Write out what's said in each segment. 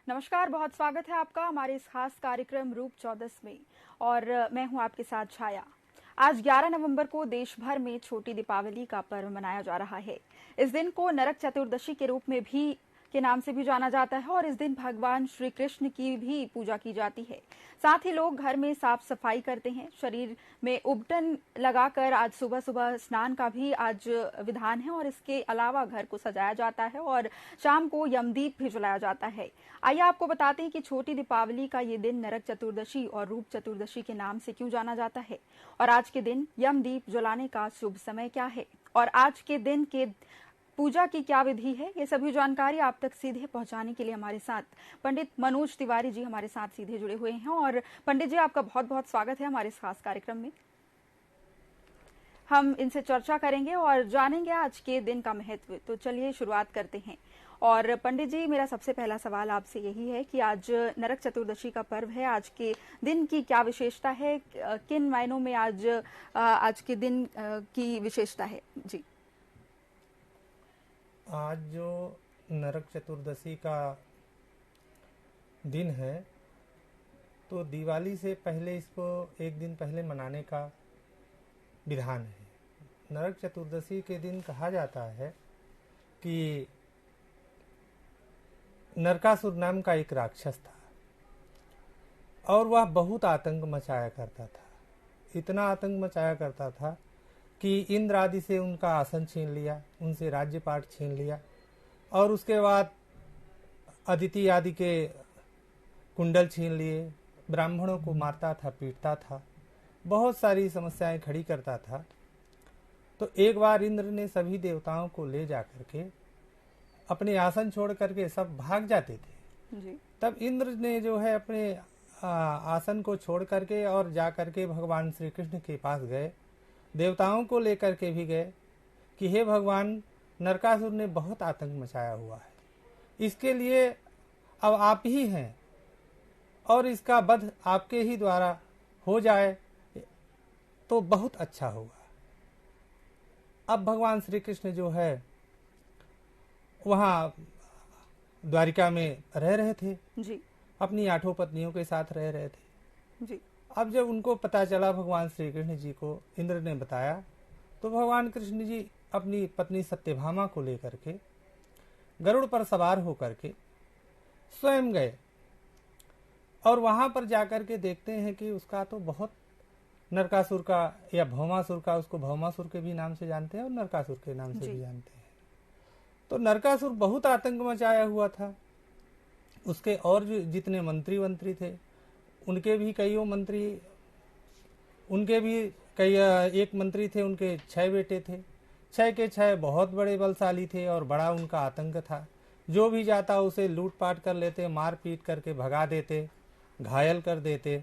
नमस्कार, बहुत स्वागत है आपका हमारे इस खास कार्यक्रम रूप 14 में। और मैं हूं आपके साथ छाया। आज 11 नवंबर को देश भर में छोटी दीपावली का पर्व मनाया जा रहा है। इस दिन को नरक चतुर्दशी के रूप में भी के नाम से भी जाना जाता है और इस दिन भगवान श्री कृष्ण की भी पूजा की जाती है। साथ ही लोग घर में साफ सफाई करते हैं। शरीर में उबटन लगाकर आज सुबह सुबह स्नान का भी आज विधान है और इसके अलावा घर को सजाया जाता है और शाम को यमदीप भी जलाया जाता है। आइए आपको बताते हैं कि छोटी दीपावली का ये दिन नरक चतुर्दशी और रूप चतुर्दशी के नाम से क्यों जाना जाता है और आज के दिन यमदीप जलाने का शुभ समय क्या है और आज के दिन के पूजा की क्या विधि है। ये सभी जानकारी आप तक सीधे पहुंचाने के लिए हमारे साथ पंडित मनोज तिवारी जी हमारे साथ सीधे जुड़े हुए हैं। और पंडित जी, आपका बहुत बहुत स्वागत है हमारे इस खास कार्यक्रम में। हम इनसे चर्चा करेंगे और जानेंगे आज के दिन का महत्व। तो चलिए शुरुआत करते हैं। और पंडित जी, मेरा सबसे पहला सवाल आपसे यही है कि आज नरक चतुर्दशी का पर्व है, आज के दिन की क्या विशेषता है, किन मायनों में आज के दिन की विशेषता है जी। आज जो नरक चतुर्दशी का दिन है तो दिवाली से पहले इसको एक दिन पहले मनाने का विधान है। नरक चतुर्दशी के दिन कहा जाता है कि नरकासुर नाम का एक राक्षस था और वह बहुत आतंक मचाया करता था। इतना आतंक मचाया करता था कि इंद्र आदि से उनका आसन छीन लिया, उनसे राज्यपाट छीन लिया और उसके बाद अदिति आदि के कुंडल छीन लिए, ब्राह्मणों को मारता था, पीटता था, बहुत सारी समस्याएं खड़ी करता था। तो एक बार इंद्र ने सभी देवताओं को ले जा करके अपने आसन छोड़ करके सब भाग जाते थे जी। तब इंद्र ने जो है अपने आसन को छोड़ करके और जा करके भगवान श्री कृष्ण के पास गए, देवताओं को लेकर के भी गए कि हे भगवान, नरकासुर ने बहुत आतंक मचाया हुआ है, इसके लिए अब आप ही हैं और इसका वध आपके ही द्वारा हो जाए तो बहुत अच्छा होगा। अब भगवान श्री कृष्ण जो है वहाँ द्वारिका में रह रहे थे जी। अपनी 8 पत्नियों के साथ रह रहे थे जी। अब जब उनको पता चला, भगवान श्री कृष्ण जी को इंद्र ने बताया, तो भगवान कृष्ण जी अपनी पत्नी सत्यभामा को लेकर के गरुड़ पर सवार होकर के स्वयं गए और वहां पर जाकर के देखते हैं कि उसका तो बहुत नरकासुर का या भौमासुर का, उसको भौमासुर के भी नाम से जानते हैं और नरकासुर के नाम से भी जानते हैं। तो नरकासुर बहुत आतंक मचाया हुआ था। उसके और जो जितने मंत्री थे उनके भी कईयों मंत्री, उनके भी कई एक मंत्री थे, उनके 6 बेटे थे, 6 के 6 बहुत बड़े बलशाली थे और बड़ा उनका आतंक था। जो भी जाता उसे लूटपाट कर लेते, मार पीट करके भगा देते, घायल कर देते।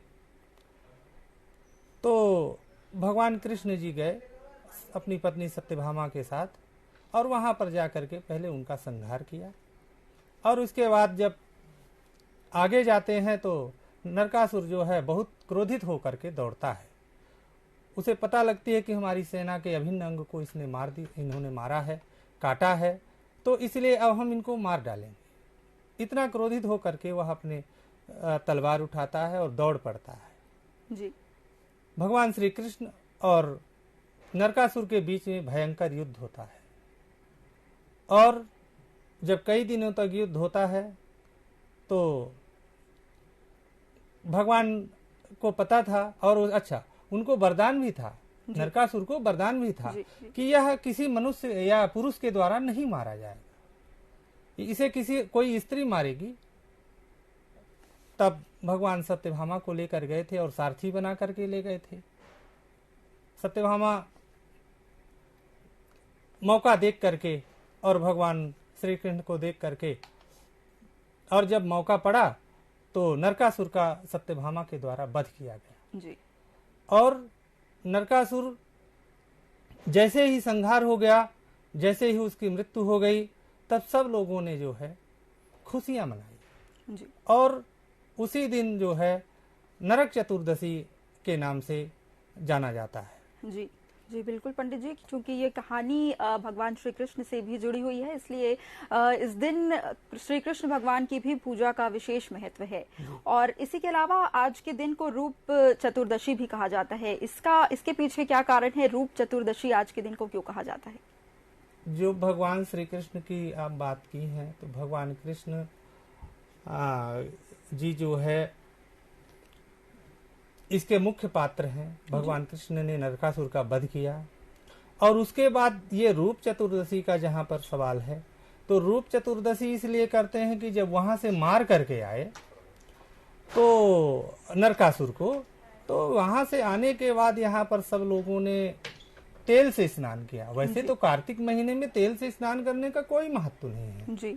तो भगवान कृष्ण जी गए अपनी पत्नी सत्यभामा के साथ और वहां पर जाकर के पहले उनका संहार किया और उसके बाद जब आगे जाते हैं तो नरकासुर जो है बहुत क्रोधित होकर के दौड़ता है। उसे पता लगती है कि हमारी सेना के अभिन्न अंग को इन्होंने मारा है, काटा है, तो इसलिए अब हम इनको मार डालेंगे। इतना क्रोधित होकर के वह अपने तलवार उठाता है और दौड़ पड़ता है जी। भगवान श्री कृष्ण और नरकासुर के बीच में भयंकर युद्ध होता है और जब कई दिनों तक युद्ध होता है तो भगवान को पता था और अच्छा उनको वरदान भी था, नरकासुर को वरदान भी था कि यह किसी मनुष्य या पुरुष के द्वारा नहीं मारा जाएगा, इसे कोई स्त्री मारेगी। तब भगवान सत्यभामा को लेकर गए थे और सारथी बना करके ले गए थे। सत्यभामा मौका देख करके और भगवान श्री कृष्ण को देख करके और जब मौका पड़ा तो नरकासुर का सत्यभामा के द्वारा वध किया गया जी। और नरकासुर जैसे ही संहार हो गया, जैसे ही उसकी मृत्यु हो गई, तब सब लोगों ने जो है खुशियां मनाई जी। और उसी दिन जो है नरक चतुर्दशी के नाम से जाना जाता है जी। जी बिल्कुल पंडित जी, क्योंकि ये कहानी भगवान श्री कृष्ण से भी जुड़ी हुई है, इसलिए इस दिन श्री कृष्ण भगवान की भी पूजा का विशेष महत्व है। और इसी के अलावा आज के दिन को रूप चतुर्दशी भी कहा जाता है। इसके पीछे क्या कारण है? रूप चतुर्दशी आज के दिन को क्यों कहा जाता है? जो भगवान श्री कृष्ण की आप बात की हैं, तो भगवान कृष्ण जी जो है इसके मुख्य पात्र हैं। भगवान कृष्ण ने नरकासुर का वध किया, और उसके बाद ये रूप चतुर्दशी का जहाँ पर सवाल है, तो रूप चतुर्दशी इसलिए करते हैं कि जब वहां से मार करके आए तो नरकासुर को, तो वहां से आने के बाद यहाँ पर सब लोगों ने तेल से स्नान किया। वैसे तो कार्तिक महीने में तेल से स्नान करने का कोई महत्व नहीं है जी,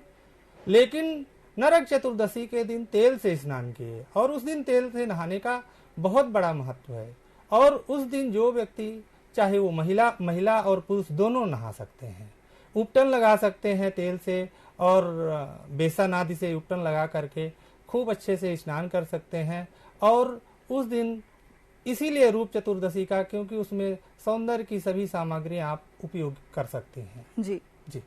लेकिन नरक चतुर्दशी के दिन तेल से स्नान किए, और उस दिन तेल से नहाने का बहुत बड़ा महत्व है। और उस दिन जो व्यक्ति, चाहे वो महिला और पुरुष दोनों नहा सकते हैं, उपटन लगा सकते हैं तेल से, और बेसन आदि से उपटन लगा करके खूब अच्छे से स्नान कर सकते हैं। और उस दिन इसीलिए रूप चतुर्दशी का, क्योंकि उसमें सौंदर्य की सभी सामग्री आप उपयोग कर सकते हैं। जी जी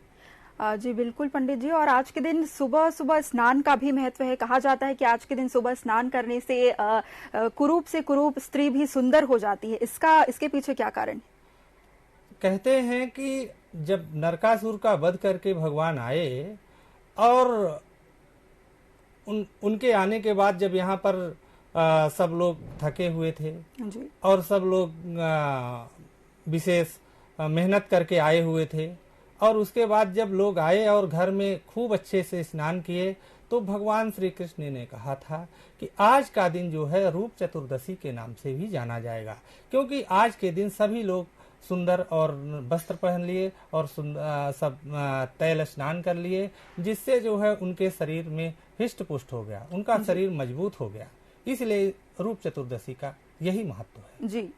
जी बिल्कुल पंडित जी। और आज के दिन सुबह सुबह स्नान का भी महत्व है। कहा जाता है कि आज के दिन सुबह स्नान करने से कुरूप से कुरूप स्त्री भी सुंदर हो जाती है। इसके पीछे क्या कारण है? कहते हैं कि जब नरकासुर का वध करके भगवान आए, और उनके आने के बाद जब यहाँ पर सब लोग थके हुए थे जी, और सब लोग विशेष मेहनत करके आए हुए थे, और उसके बाद जब लोग आए और घर में खूब अच्छे से स्नान किए, तो भगवान श्री कृष्ण ने कहा था कि आज का दिन जो है रूप चतुर्दशी के नाम से भी जाना जाएगा, क्योंकि आज के दिन सभी लोग सुंदर और वस्त्र पहन लिए और सब तैल स्नान कर लिए, जिससे जो है उनके शरीर में हिष्ट पुष्ट हो गया, उनका शरीर मजबूत हो गया। इसलिए रूप चतुर्दशी का यही महत्व है। जी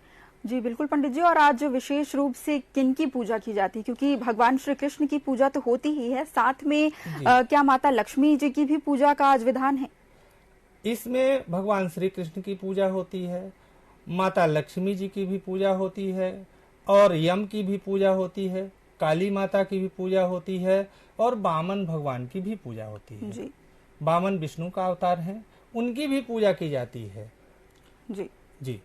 जी बिल्कुल पंडित जी। और आज विशेष रूप से किन की पूजा की जाती है? क्योंकि भगवान श्री कृष्ण की पूजा तो होती ही है, साथ में क्या माता लक्ष्मी जी की भी पूजा का आज विधान है? इसमें भगवान श्री कृष्ण की पूजा होती है, माता लक्ष्मी जी की भी पूजा होती है, और यम की भी पूजा होती है, काली माता की भी पूजा होती है, और वामन भगवान की भी पूजा होती है। जी वामन विष्णु का अवतार है, उनकी भी पूजा की जाती है। जी जी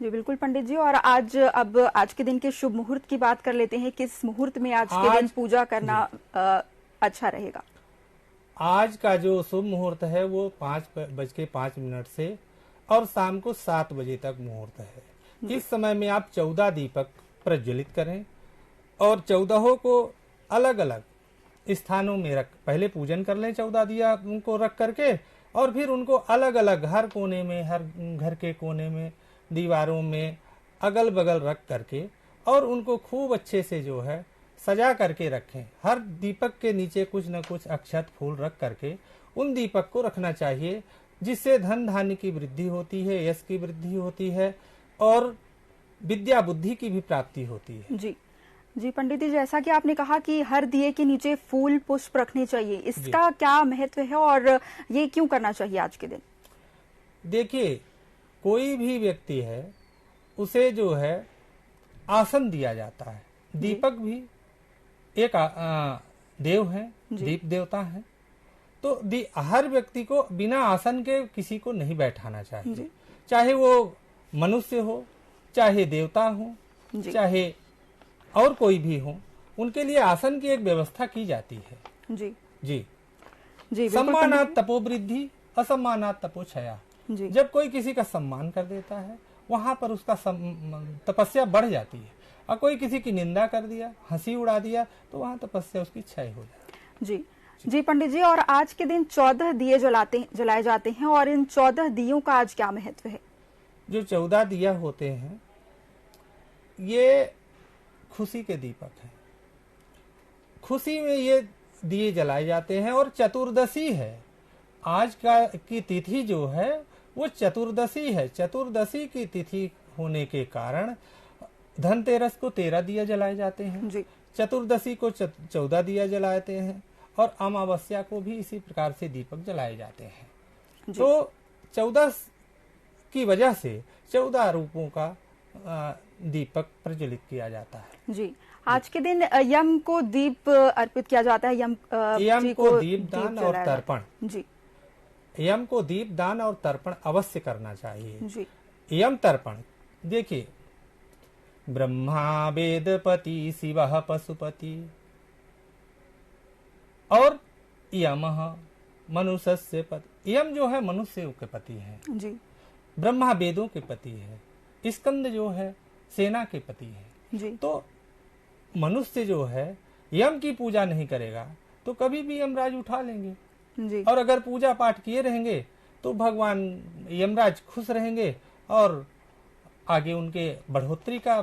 जी बिल्कुल पंडित जी। और आज के दिन के शुभ मुहूर्त की बात कर लेते हैं। किस मुहूर्त में आज के दिन पूजा करना अच्छा रहेगा? आज का जो शुभ मुहूर्त है वो 5:05 से और शाम को 7 बजे तक मुहूर्त है। इस समय में आप 14 दीपक प्रज्वलित करें, और 14 को अलग अलग स्थानों में पहले पूजन कर लें 14 दिया उनको रख करके, और फिर उनको अलग अलग हर कोने में, हर घर के कोने में, दीवारों में अगल बगल रख करके, और उनको खूब अच्छे से जो है सजा करके रखें। हर दीपक के नीचे कुछ न कुछ अक्षत फूल रख करके उन दीपक को रखना चाहिए, जिससे धन धान्य की वृद्धि होती है, यश की वृद्धि होती है, और विद्या बुद्धि की भी प्राप्ति होती है। जी जी पंडित जी, जैसा कि आपने कहा कि हर दिए के नीचे फूल पुष्प रखने चाहिए, इसका क्या महत्व है और ये क्यों करना चाहिए आज के दिन? देखिए, कोई भी व्यक्ति है उसे जो है आसन दिया जाता है। दीपक भी एक देव है, दीप देवता है, तो हर व्यक्ति को बिना आसन के किसी को नहीं बैठाना चाहिए, चाहे वो मनुष्य हो, चाहे देवता हो, चाहे और कोई भी हो, उनके लिए आसन की एक व्यवस्था की जाती है। जी जी जी सम्मानात् तपोवृद्धि, असम्मानात् तपोक्षया। जब कोई किसी का सम्मान कर देता है, वहां पर उसका तपस्या बढ़ जाती है, और कोई किसी की निंदा कर दिया, हंसी उड़ा दिया, तो वहां तपस्या उसकी क्षय हो जाती है। जी पंडित जी। और आज के दिन 14 दिए जलाए जाते हैं, और इन 14 दियों का आज क्या महत्व है? जो 14 दिया होते हैं ये खुशी के दीपक हैं। खुशी में ये दिए जलाए जाते हैं, और चतुर्दशी है आज की तिथि जो है वो चतुर्दशी है। चतुर्दशी की तिथि होने के कारण धनतेरस को 13 दिया जलाए जाते हैं, चतुर्दशी को 14 दिया जलाते हैं, और अमावस्या को भी इसी प्रकार से दीपक जलाए जाते हैं। तो 14 की वजह से 14 रूपों का दीपक प्रज्वलित किया जाता है। जी, आज के दिन यम को दीप अर्पित किया जाता है। यम यम को दीप दान और तर्पण, जी, यम को दीप दान और तर्पण अवश्य करना चाहिए। जी, यम तर्पण देखिए, ब्रह्मा वेदपति शिवः पशुपति और यमः मनुष्य पति। यम जो है मनुष्य के पति है, जी, ब्रह्मा वेदों के पति है, स्कंद जो है सेना के पति है। जी, तो मनुष्य जो है यम की पूजा नहीं करेगा तो कभी भी यमराज उठा लेंगे, जी, और अगर पूजा पाठ किए रहेंगे तो भगवान यमराज खुश रहेंगे और आगे उनके बढ़ोतरी का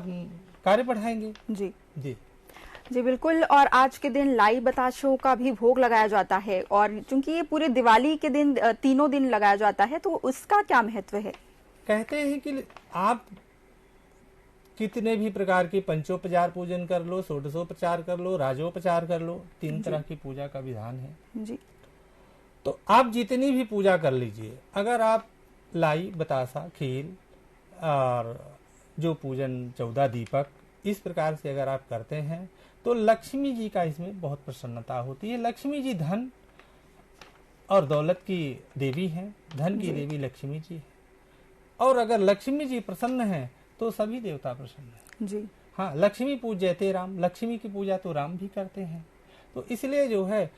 कार्य बढ़ाएंगे। जी, जी जी, बिल्कुल। और आज के दिन लाई बताशों का भी भोग लगाया जाता है, और चूंकि ये पूरे दिवाली के दिन तीनों दिन लगाया जाता है, तो उसका क्या महत्व है? कहते हैं कि आप कितने भी प्रकार की पंचोपचार पूजन कर लो, षोडशोपचार कर लो, राजोपचार कर लो, 3 तरह की पूजा का विधान है। जी, तो आप जितनी भी पूजा कर लीजिए, अगर आप लाई बतासा खील और जो पूजन 14 दीपक इस प्रकार से अगर आप करते हैं तो लक्ष्मी जी का इसमें बहुत प्रसन्नता होती है। लक्ष्मी जी धन और दौलत की देवी हैं, धन की देवी लक्ष्मी जी है, और अगर लक्ष्मी जी प्रसन्न हैं तो सभी देवता प्रसन्न हैं। जी, हाँ, लक्ष्मी पूज्यते राम, लक्ष्मी की पूजा तो राम भी करते हैं। तो इसलिए जो है,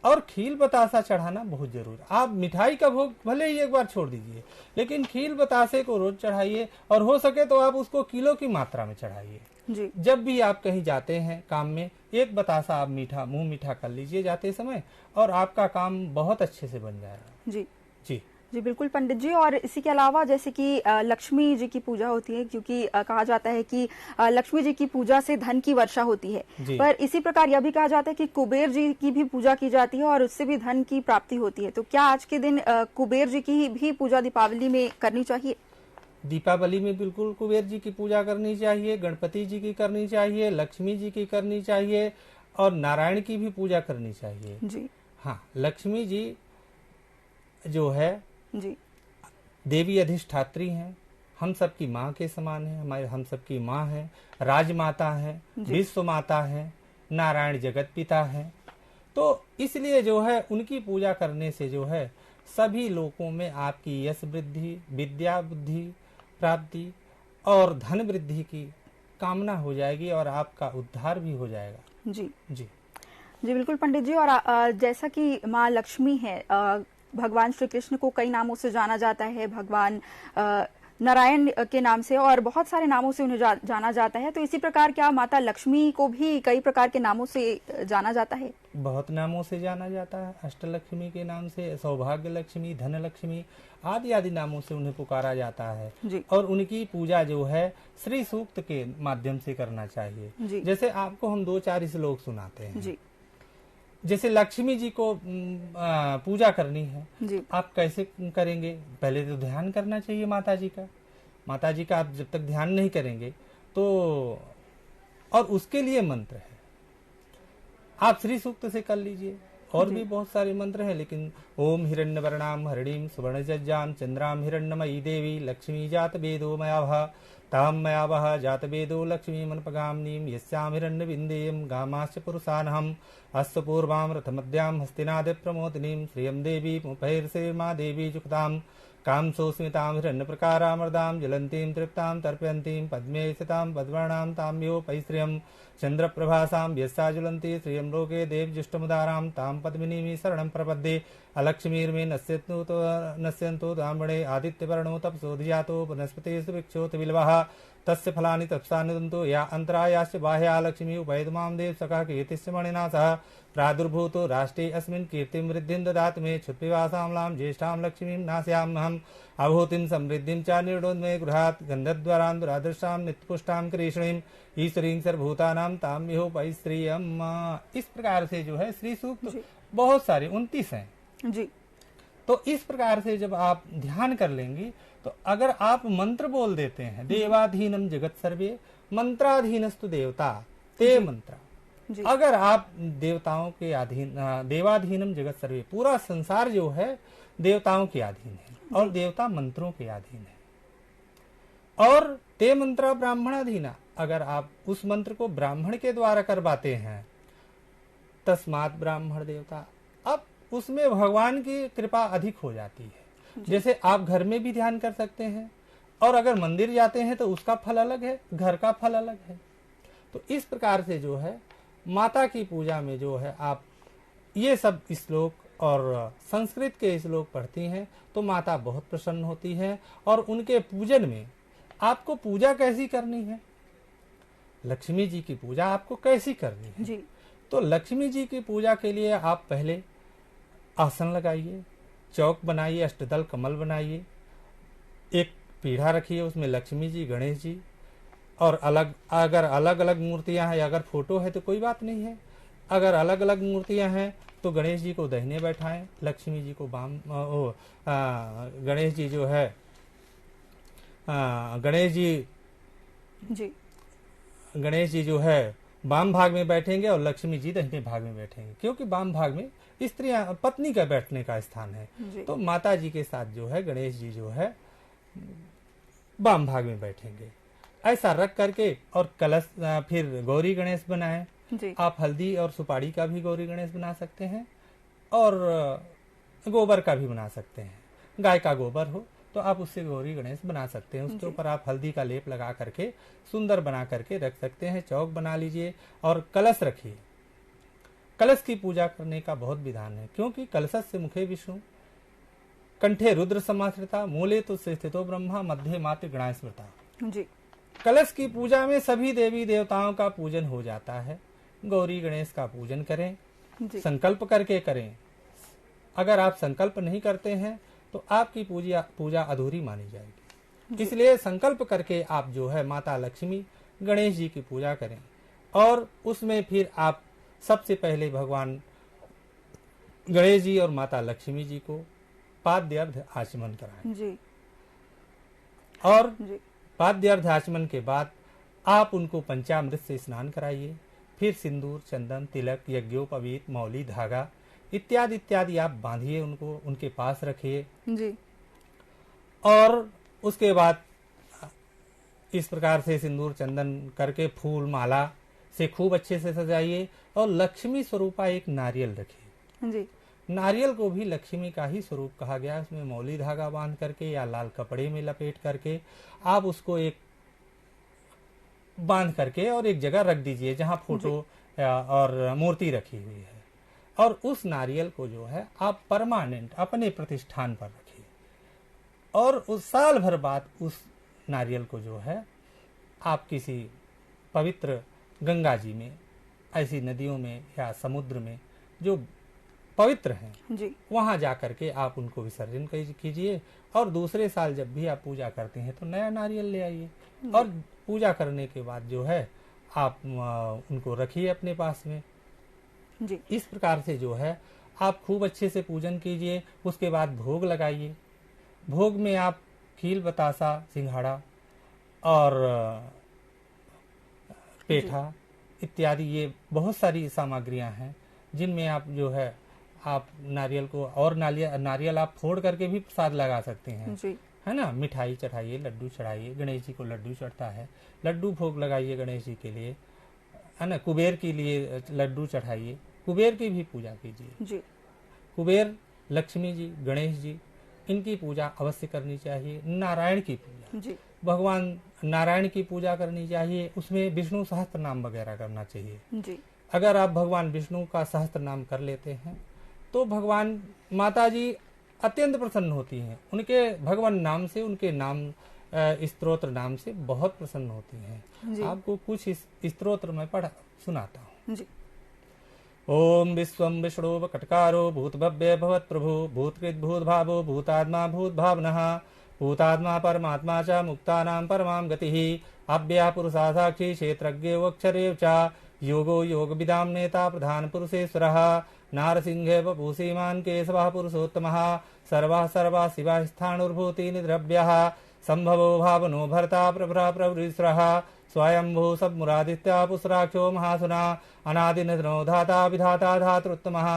और खील बतासा चढ़ाना बहुत जरूर। आप मिठाई का भोग भले ही एक बार छोड़ दीजिए, लेकिन खील बतासे को रोज चढ़ाइए, और हो सके तो आप उसको किलो की मात्रा में चढ़ाइए। जी, जब भी आप कहीं जाते हैं काम में, एक बतासा आप मीठा मुंह मीठा कर लीजिए जाते समय, और आपका काम बहुत अच्छे से बन जाएगा। जी, जी जी, बिल्कुल पंडित जी। और इसी के अलावा जैसे कि लक्ष्मी जी की पूजा होती है, क्योंकि कहा जाता है कि लक्ष्मी जी की पूजा से धन की वर्षा होती है, पर इसी प्रकार यह भी कहा जाता है कि कुबेर जी की भी पूजा की जाती है और उससे भी धन की प्राप्ति होती है। तो क्या आज के दिन कुबेर जी की भी पूजा दीपावली में करनी चाहिए? दीपावली में बिल्कुल कुबेर जी की पूजा करनी चाहिए, गणपति जी की करनी चाहिए, लक्ष्मी जी की करनी चाहिए, और नारायण की भी पूजा करनी चाहिए। जी, हाँ, लक्ष्मी जी जो है जी, देवी अधिष्ठात्री हैं, हम सबकी माँ के समान है, हमारे हम सबकी माँ है, राजमाता है, विश्व माता है, नारायण जगत पिता है। तो इसलिए जो है उनकी पूजा करने से जो है सभी लोगों में आपकी यश वृद्धि, विद्या बुद्धि प्राप्ति और धन वृद्धि की कामना हो जाएगी, और आपका उद्धार भी हो जाएगा। जी, जी जी, बिल्कुल पंडित जी। और जैसा कि माँ लक्ष्मी है, भगवान श्री कृष्ण को कई नामों से जाना जाता है, भगवान नारायण के नाम से, और बहुत सारे नामों से उन्हें जाना जाता है। तो इसी प्रकार क्या माता लक्ष्मी को भी कई प्रकार के नामों से जाना जाता है? बहुत नामों से जाना जाता है, अष्टलक्ष्मी के नाम से, सौभाग्य लक्ष्मी, धन लक्ष्मी आदि आदि नामों से उन्हें पुकारा जाता है। जी, और उनकी पूजा जो है श्री सूक्त के माध्यम से करना चाहिए। जी, जैसे आपको हम 2-4 श्लोक सुनाते हैं। जी, जैसे लक्ष्मी जी को पूजा करनी है, जी, आप कैसे करेंगे? पहले तो ध्यान करना चाहिए माता जी का। माता जी का आप जब तक ध्यान नहीं करेंगे तो, और उसके लिए मंत्र है, आप श्री सूक्त से कर लीजिए। और भी बहुत सारे मंत्र हैं, लेकिन ओम हिरण्यवर्णाम हरिणीम सुवर्णजज्जाम चंद्राम हिरण्यमयी देवी लक्ष्मी जात वेदो मयाभा ताम मयावह जात वेदो लक्ष्मी मनपगामनीम यस्याम हिरण्यविंदेयम गामाश्च पुरुषानहम अस्य पूर्वाम रथमद्याम हस्तिनादि प्रमोदिनीम श्रियम देवी मुपैर्षे मा देवी जुक्ताम काम सोस्मिताम हिरण्य प्रकारामृदाम जलंतीम तृप्ताम तर्पयंतीम पद्मे स्थिताम पद्मणाम ताम्यो पैश्रियम चंद्रप्रभासां यस्या ज्वलन्ति श्रियं लोके देवजुष्टमुदारां तां पद्मिनीं शरणं प्रपद्ये अलक्ष्मीर्मे नश्यन्तो दाम्बणे आदित्यवर्णो तपसोऽधिजातो वनस्पतिषु वृक्षोऽत बिल्वः तस्य फलानि तपसा नुदन्तो या अन्तरायाश्च बाह्या लक्ष्मी उपैदमां देवसखः कीर्तिश्च मणिना सह प्रादुर्भूतो राष्ट्रे अस्मिन् कीर्तिं वृद्धिं ददातु मे क्षुत्पिपासाम्लां ज्येष्ठां लक्ष्मीं नास्यामहम् अभूतिं समृद्धिं च निर्डोन्मे गृहात् गन्धद्वारां दुरादृष्टां नित्यपुष्टां कृष्णीं ईश्वरीं सर्वभूतानां ताम्यो पैश्रियम्। इस प्रकार से जो है श्री सूक्त बहुत सारे 29 हैं जी। तो इस प्रकार से जब आप ध्यान कर लेंगी तो अगर आप मंत्र बोल देते हैं, देवाधीनम जगत सर्वे मंत्राधीनस्तु देवता ते मंत्र, अगर आप देवताओं के अधीन, देवाधीनम जगत सर्वे, पूरा संसार जो है देवताओं के अधीन है और देवता मंत्रों के अधीन है। और ते मंत्र ब्राह्मणाधीना, अगर आप उस मंत्र को ब्राह्मण के द्वारा करवाते हैं, तस्मात् ब्राह्मण देवता, अब उसमें भगवान की कृपा अधिक हो जाती है। जैसे आप घर में भी ध्यान कर सकते हैं, और अगर मंदिर जाते हैं तो उसका फल अलग है, घर का फल अलग है। तो इस प्रकार से जो है माता की पूजा में जो है आप ये सब श्लोक और संस्कृत के श्लोक पढ़ती हैं तो माता बहुत प्रसन्न होती है। और उनके पूजन में आपको पूजा कैसी करनी है, लक्ष्मी जी की पूजा आपको कैसी करनी है जी। तो लक्ष्मी जी की पूजा के लिए आप पहले आसन लगाइए, चौक बनाइए, अष्टदल कमल बनाइए, एक पीढ़ा रखिए, उसमें लक्ष्मी जी, गणेश जी, और अगर अलग अलग मूर्तियां हैं, अगर फोटो है तो कोई बात नहीं है, अगर अलग अलग मूर्तियां हैं तो गणेश जी को दाहिने बैठाएं, लक्ष्मी जी को बाम, गणेश जी जो है गणेश जी जो है वाम भाग में बैठेंगे और लक्ष्मी जी दाहिने भाग में बैठेंगे, क्योंकि वाम भाग में स्त्रियां, पत्नी का बैठने का स्थान है। तो माता जी के साथ जो है गणेश जी जो है वाम भाग में बैठेंगे। ऐसा रख करके और कलश, फिर गौरी गणेश बनाएं। आप हल्दी और सुपारी का भी गौरी गणेश बना सकते हैं, और गोबर का भी बना सकते हैं। गाय का गोबर हो तो आप उससे गौरी गणेश बना सकते हैं। उसके ऊपर आप हल्दी का लेप लगा करके सुंदर बना करके रख सकते हैं। चौक बना लीजिए और कलश रखिए। कलश की पूजा करने का बहुत विधान है, क्योंकि कलश से मुखे विष्णु, कंठे रुद्र समाश्रिता, मूले तो स्थितो ब्रह्मा, मध्य मातृ गणा स्मृता। कलश की पूजा में सभी देवी देवताओं का पूजन हो जाता है। गौरी गणेश का पूजन करें, संकल्प करके करें। अगर आप संकल्प नहीं करते हैं तो आपकी पूजा अधूरी मानी जाएगी। इसलिए संकल्प करके आप जो है माता लक्ष्मी, गणेश जी की पूजा करें, और उसमें फिर आप सबसे पहले भगवान गणेश जी और माता लक्ष्मी जी को पाद्यर्घ्य आचमन कराएं। और पाद्यर्घ्य आचमन के बाद आप उनको पंचामृत से स्नान कराइए। फिर सिंदूर, चंदन, तिलक, यज्ञोपवीत, मौली, धागा इत्यादि इत्यादि आप बांधिए, उनको उनके पास रखिए जी। और उसके बाद इस प्रकार से सिंदूर चंदन करके फूल माला से खूब अच्छे से सजाइए, और लक्ष्मी स्वरूपा एक नारियल रखिए जी। नारियल को भी लक्ष्मी का ही स्वरूप कहा गया है। उसमें मौली धागा बांध करके या लाल कपड़े में लपेट करके आप उसको एक बांध करके और एक जगह रख दीजिए जहां फोटो और मूर्ति रखी हुई है, और उस नारियल को जो है आप परमानेंट अपने प्रतिष्ठान पर रखिए, और उस साल भर बाद उस नारियल को जो है आप किसी पवित्र गंगा जी में, ऐसी नदियों में या समुद्र में जो पवित्र हैं जी, वहां जाकर के आप उनको विसर्जन कीजिए। और दूसरे साल जब भी आप पूजा करते हैं तो नया नारियल ले आइए, और पूजा करने के बाद जो है आप उनको रखिए अपने पास में जी। इस प्रकार से जो है आप खूब अच्छे से पूजन कीजिए। उसके बाद भोग लगाइए। भोग में आप खील, बतासा, सिंघाड़ा और पेठा इत्यादि, ये बहुत सारी सामग्रियां हैं जिनमें आप जो है आप नारियल को, और नारियल आप फोड़ करके भी प्रसाद लगा सकते हैं जी। है ना। मिठाई चढ़ाइए, लड्डू चढ़ाइए, गणेश जी को लड्डू चढ़ता है, लड्डू भोग लगाइए गणेश जी के लिए, है ना। कुबेर के लिए लड्डू चढ़ाइए, कुबेर की भी पूजा कीजिए जी। कुबेर, लक्ष्मी जी, गणेश जी, इनकी पूजा अवश्य करनी चाहिए। नारायण की पूजा जी, भगवान नारायण की पूजा करनी चाहिए। उसमें विष्णु सहस्त्र नाम वगैरह करना चाहिए जी। अगर आप भगवान विष्णु का सहस्त्र नाम कर लेते हैं तो भगवान माता जी अत्यंत प्रसन्न होती हैं। उनके भगवान नाम से, उनके नाम स्तोत्र नाम से बहुत प्रसन्न होती हैं। आपको कुछ इस स्तोत्र में पढ़ सुनाता हूँ जी। ओम विश्वम विष्णु कटकारो भूत भव्य भवत प्रभु भूतकृत भूत भावो भूतात्मा भूत भावनः भूतात्मा परमात्मा च मुक्तानां परमां गतिः अव्ययः पुरुषा साक्षी क्षेत्रज्ञ अक्षरे च योगो योग विदां नेता प्रधान पुरुषेश्वरः नारसिंहे बभूषिमान् केशवः पुरुषोत्तमः सर्वः सर्वा शिवः स्थाणुर्भूति निद्रव्यः संभवो भावनो भर्ता प्रभरा प्रवृस्रः स्वयंभू सबमुरादित्या पुष्राक्षो महासुना अनादिनिधनो धाता विधाता धातृत्तमः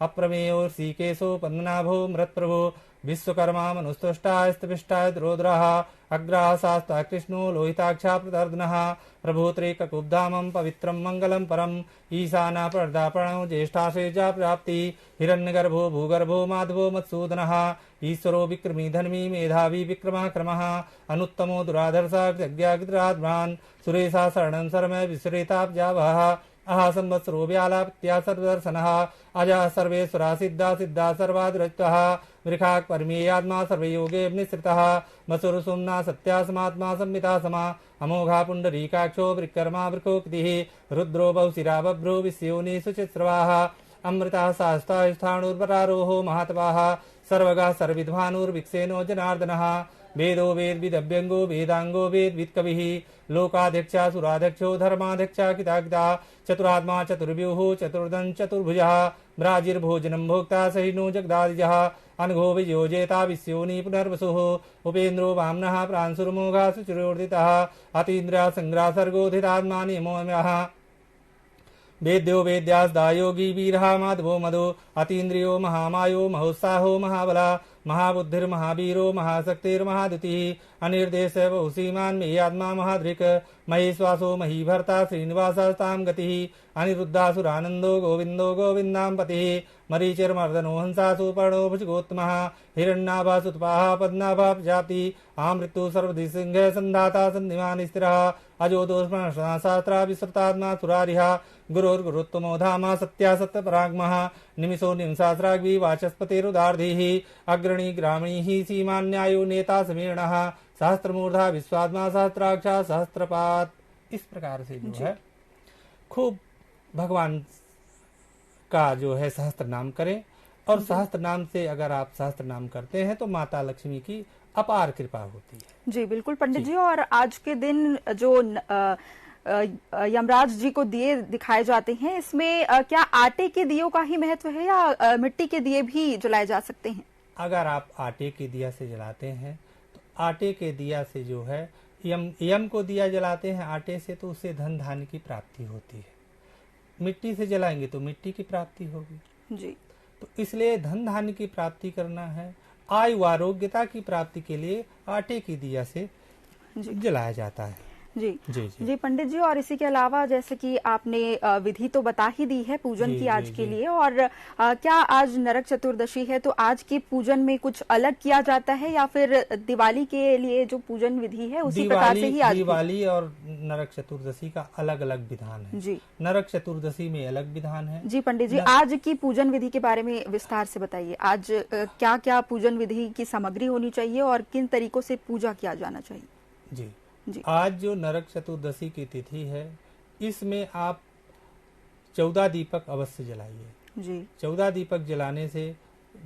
अप्रमेयो श्रीकेशो पद्मनाभो मृत्प्रभो विश्वकर्मा मनुस्तुष्टाय स्तपिष्टाय द्रोद्रः अग्रः शास्ता कृष्णो लोहिताक्षा प्रदर्दनः प्रभोत्रेककुब्धामं पवित्रं मङ्गलं परम् ईशाना प्रदापणो ज्येष्ठाशेजा प्राप्ति हिरण्यगर्भो भूगर्भो माधवो मत्सूदनः ईश्वरो विक्रमी धर्मी मेधावी विक्रमः क्रमः अनुत्तमो दुराधर्षः जज्ञाग्राद्वान् सुरेशा शरणं शरमय विश्रेताब्जावः अहा संवत्सरो व्यालाप्त्या सर्वदर्शनः अजः सर्वेश्वरा सिद्धा सिद्धा सर्वाद्रष्टः वृखाक् परमेयात्मा सर्वयोगे निःसृतः मसुर सोमना सत्या समात्मा संमिता समा अमोघा पुण्डरीकाक्षो विक्रमा वृकोक्तिः रुद्रो बहुशिरा बभ्रो विश्योनि सुचिस्रवाः अमृता शास्ता स्थाणुर्वरारोहो महातवाः सर्वगा सर्वविद्वानुर्विक्सेनो जनार्दनः वेदो वेद्विदभ्यङ्गो वेदाङ्गो वेद्वित्कविः लोकाध्यक्षा सुराध्यक्षो धर्माध्यक्षा किताकिता चतुरात्मा चतुर्व्यूहो चतुर्दन् चतुर्भुजः ब्राजिर्भोजनं भोक्ता सहिनो जगदादिजः अनघो वियोजेता विश्योनि पुनर्वसुः उपेन्द्रो वामनः प्रांशुर्मोघा सुचिरोर्दितः अतीन्द्रः संग्रह सर्गोधितात्मा नियमोऽम्यः वेद्यो वेद्यास्दायोगी वीरः माधवो मधो अतीन्द्रियो महामायो महोत्साहो महाबला महाबुद्धिर्महावीरो महाशक्तिर्महाद्युतिः अनिर्देश बहुसीमान् मे आत्मा महादृक् महेश्वासो महीभर्ता श्रीनिवासस्तां गतिः अनिरुद्धासुरानन्दो गोविन्दो गोविन्दां पतिः मरीचिर्मर्दनो हंसासु पर्णो भुजगोत्तमः हिरण्यनाभासुतपाः पद्मनाभा प्रजापति आमृत्यु सर्वदिसिंह सन्धाता सन्धिमान् स्थिरः अजो दोषशास्त्रा विश्रुतात्मा सुरारिः गुरुर्गुरुत्तमो धामा सत्या सत्यपराग्मः निमिषो निमिषास्राग्वी वाचस्पतिरुदार्धिः अग्रणी ग्रामीः सीमान्यायो नेता समीर्णः सहस्त्रमूर्धा विश्वात्मा सहस्त्राक्षा सहस्त्रपात। इस प्रकार से जो है खूब भगवान का जो है सहस्त्र नाम करें और सहस्त्र नाम से अगर आप सहस्त्र नाम करते हैं तो माता लक्ष्मी की अपार कृपा होती है। जी बिल्कुल पंडित जी। और आज के दिन जो यमराज जी को दिए दिखाए जाते हैं, इसमें क्या आटे के दियों का ही महत्व है या मिट्टी के दिए भी जलाए जा सकते हैं? अगर आप आटे के दिया से जलाते हैं तो आटे के दिया से जो है यम को दिया जलाते हैं आटे से तो उससे धन धान्य की प्राप्ति होती है। मिट्टी से जलाएंगे तो मिट्टी की प्राप्ति होगी जी। तो इसलिए धन धान्य की प्राप्ति करना है, आयु आरोग्यता की प्राप्ति के लिए आटे की दिया से जलाया जाता है। जी जी जी जी पंडित जी। और इसी के अलावा जैसे कि आपने विधि तो बता ही दी है पूजन की आज के लिए, और क्या आज नरक चतुर्दशी है तो आज के पूजन में कुछ अलग किया जाता है या फिर दिवाली के लिए जो पूजन विधि है उसी प्रकार से ही आज? दिवाली और नरक चतुर्दशी का अलग अलग विधान है जी। नरक चतुर्दशी में अलग विधान है। जी पंडित जी, आज की पूजन विधि के बारे में विस्तार से बताइए। आज क्या क्या पूजन विधि की सामग्री होनी चाहिए और किन तरीकों से पूजा किया जाना चाहिए? जी जी। आज जो नरक चतुर्दशी की तिथि है इसमें आप 14 दीपक अवश्य जलाइए जी। 14 दीपक जलाने से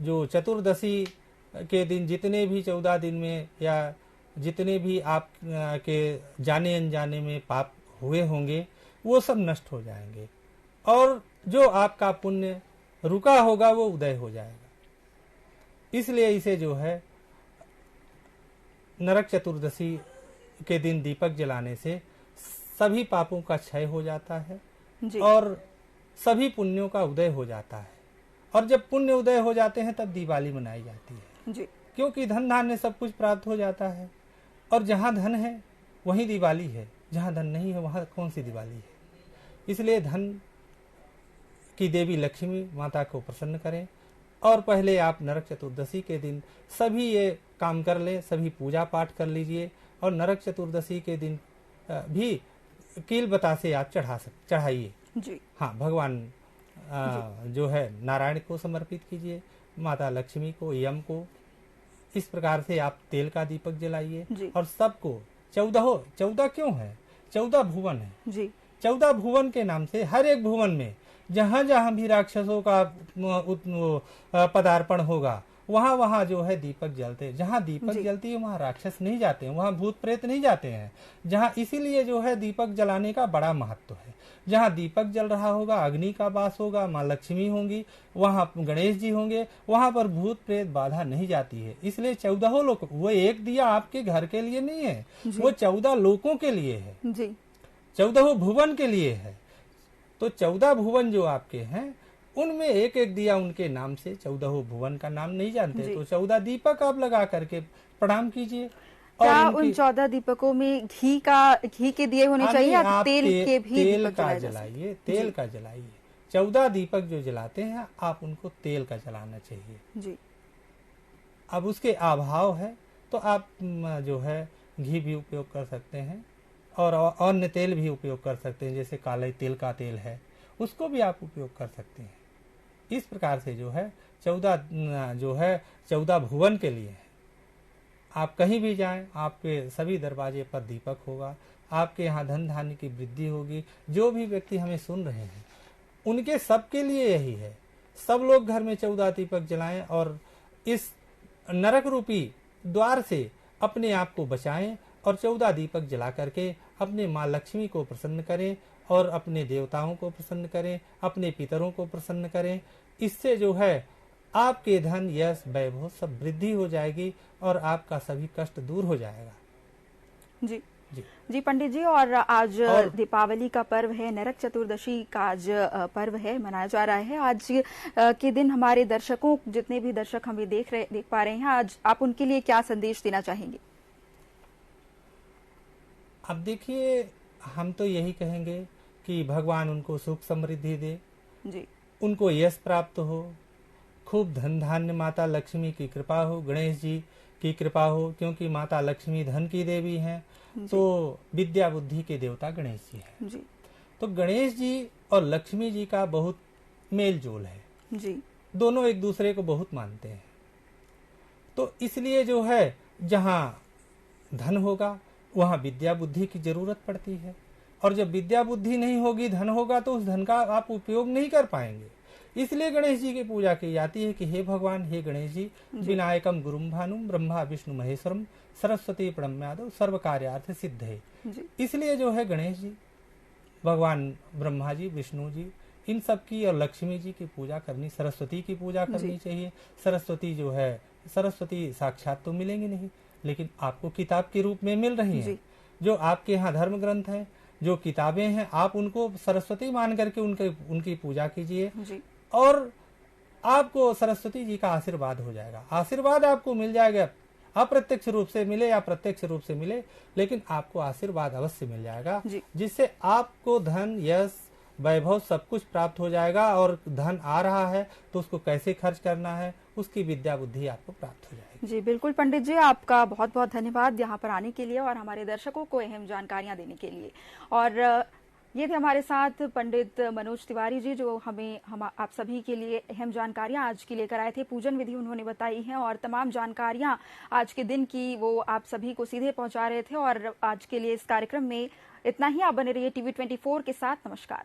जो चतुर्दशी के दिन जितने भी 14 दिन में या जितने भी आप के जाने अनजाने में पाप हुए होंगे वो सब नष्ट हो जाएंगे और जो आपका पुण्य रुका होगा वो उदय हो जाएगा। इसलिए इसे जो है नरक चतुर्दशी के दिन दीपक जलाने से सभी पापों का क्षय हो जाता है जी। और सभी पुण्यों का उदय हो जाता है। और जब पुण्य उदय हो जाते हैं तब दिवाली मनाई जाती है जी। क्योंकि धन धान्य सब कुछ प्राप्त हो जाता है और जहाँ धन है वहीं दिवाली है, जहाँ धन नहीं है वहाँ कौन सी दिवाली है। इसलिए धन की देवी लक्ष्मी माता को प्रसन्न करें और पहले आप नरक चतुर्दशी के दिन सभी ये काम कर लें, सभी पूजा पाठ कर लीजिए और नरक चतुर्दशी के दिन भी कील बतासे आप चढ़ाइए जी। हाँ, भगवान जो है नारायण को समर्पित कीजिए, माता लक्ष्मी को, यम को। इस प्रकार से आप तेल का दीपक जलाइए और सबको 14 क्यों है? 14 भुवन है जी। 14 भुवन के नाम से हर एक भुवन में जहाँ जहाँ भी राक्षसों का पदार्पण होगा वहाँ वहाँ जो है दीपक जलते हैं। जहाँ दीपक जलती है वहाँ राक्षस नहीं जाते हैं, वहाँ भूत प्रेत नहीं जाते हैं। जहाँ इसीलिए जो है दीपक जलाने का बड़ा महत्व है। जहाँ दीपक जल रहा होगा अग्नि का वास होगा, माँ लक्ष्मी होंगी, वहाँ गणेश जी होंगे, वहाँ पर भूत प्रेत बाधा नहीं जाती है। इसलिए 14 लोग, वो एक दिया आपके घर के लिए नहीं है, वो 14 लोकों के लिए है जी। 14 भुवन के लिए है। तो 14 भुवन जो आपके हैं उनमें एक एक दिया उनके नाम से, 14 भुवन का नाम नहीं जानते जी। तो 14 दीपक आप लगा करके प्रणाम कीजिए। क्या और उन 14 दीपकों में घी के दिए होने चाहिए नहीं, या आप तेल के भी तेल दीपक का जलाए जा सकते जलाइए, हैं? तेल जी का जलाइए। 14 दीपक जो जलाते हैं आप उनको तेल का जलाना चाहिए। जी अब उसके अभाव है तो आप जो है घी भी उपयोग कर सकते हैं और अन्य तेल भी उपयोग कर सकते हैं, जैसे काले तिल का तेल है उसको भी आप उपयोग कर सकते हैं। इस प्रकार से जो है 14 भुवन के लिए है। आप कहीं भी जाएं, आपके सभी दरवाजे पर दीपक होगा, आपके यहाँ धन धान्य की वृद्धि होगी। जो भी व्यक्ति हमें सुन रहे हैं उनके सबके लिए यही है, सब लोग घर में 14 दीपक जलाएं और इस नरक रूपी द्वार से अपने आप को बचाएं और 14 दीपक जला करके अपने माँ लक्ष्मी को प्रसन्न करें और अपने देवताओं को प्रसन्न करें, अपने पितरों को प्रसन्न करें। इससे जो है आपके धन यश वैभव सब वृद्धि हो जाएगी और आपका सभी कष्ट दूर हो जाएगा। जी जी जी पंडित जी, और आज और दीपावली का पर्व है, नरक चतुर्दशी का आज पर्व है, मनाया जा रहा है। आज के दिन हमारे दर्शकों, जितने भी दर्शक हमें देख पा रहे हैं, आज आप उनके लिए क्या संदेश देना चाहेंगे? अब देखिए, हम तो यही कहेंगे कि भगवान उनको सुख समृद्धि दे, जी उनको यश प्राप्त हो, खूब धन धान्य माता लक्ष्मी की कृपा हो, गणेश जी की कृपा हो, क्योंकि माता लक्ष्मी धन की देवी हैं तो विद्या बुद्धि के देवता गणेश जी हैं। जी तो गणेश जी और लक्ष्मी जी का बहुत मेल जोल है, जी दोनों एक दूसरे को बहुत मानते हैं। तो इसलिए जो है जहाँ धन होगा वहाँ विद्या बुद्धि की जरूरत पड़ती है, और जब विद्या बुद्धि नहीं होगी धन होगा तो उस धन का आप उपयोग नहीं कर पाएंगे। इसलिए गणेश जी की पूजा की जाती है कि हे भगवान, हे गणेश जी, विनायकम गुरुम भानुम ब्रह्मा विष्णु महेश्वरम सरस्वती प्रणम्यादो सर्व कार्यार्थ सिद्ध है। इसलिए जो है गणेश जी, भगवान ब्रह्मा जी, विष्णु जी, इन सब की और लक्ष्मी जी की पूजा करनी, सरस्वती की पूजा करनी चाहिए। सरस्वती जो है, सरस्वती साक्षात तो मिलेंगी नहीं, लेकिन आपको किताब के रूप में मिल रही हैं। जो आपके यहाँ धर्म ग्रंथ हैं, जो किताबें हैं, आप उनको सरस्वती मान करके उनकी पूजा कीजिए और आपको सरस्वती जी का आशीर्वाद हो जाएगा। आशीर्वाद आपको मिल जाएगा, अप्रत्यक्ष रूप से मिले या प्रत्यक्ष रूप से मिले, लेकिन आपको आशीर्वाद अवश्य मिल जाएगा, जिससे आपको धन यश वैभव सब कुछ प्राप्त हो जाएगा। और धन आ रहा है तो उसको कैसे खर्च करना है, उसकी विद्या बुद्धि आपको प्राप्त हो जाएगी। जी बिल्कुल पंडित जी, आपका बहुत बहुत धन्यवाद यहाँ पर आने के लिए और हमारे दर्शकों को अहम जानकारियां देने के लिए। और ये थे हमारे साथ पंडित मनोज तिवारी जी, जो हम आप सभी के लिए अहम जानकारियां आज की लेकर आए थे। पूजन विधि उन्होंने बताई है और तमाम जानकारियां आज के दिन की वो आप सभी को सीधे पहुंचा रहे थे। और आज के लिए इस कार्यक्रम में इतना ही। आप बने रहिए TV 24 के साथ। नमस्कार।